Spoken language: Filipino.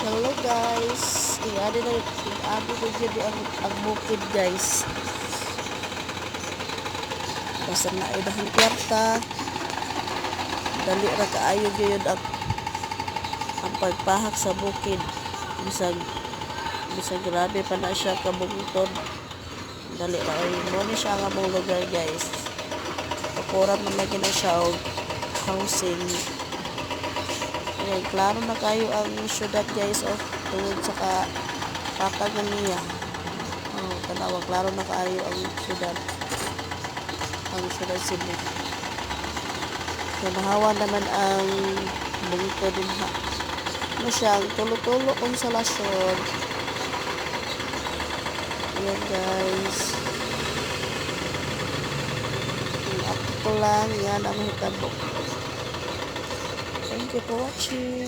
Hello guys, i-adi ko dyan ang bukid guys. Basta na idahan kwarta, dali ra kaayo gyud ang pagpahak sa bukid. Bisag grabe pa na siya kabungtod. Dali ra ay mo ni siya nga mong lugar guys. Pakuran man lagi na siya og housing. Okay, klaro na kayo ang syudad guys tungod sa katagan niya. Tanawa, klaro na kayo ang syudad Cebu. Nahawa naman ang bungto din ha. Ano siyang tulo-tulo konsolasyon. Ayan guys. Ako lang yan ang hitabo. Thank you for watching.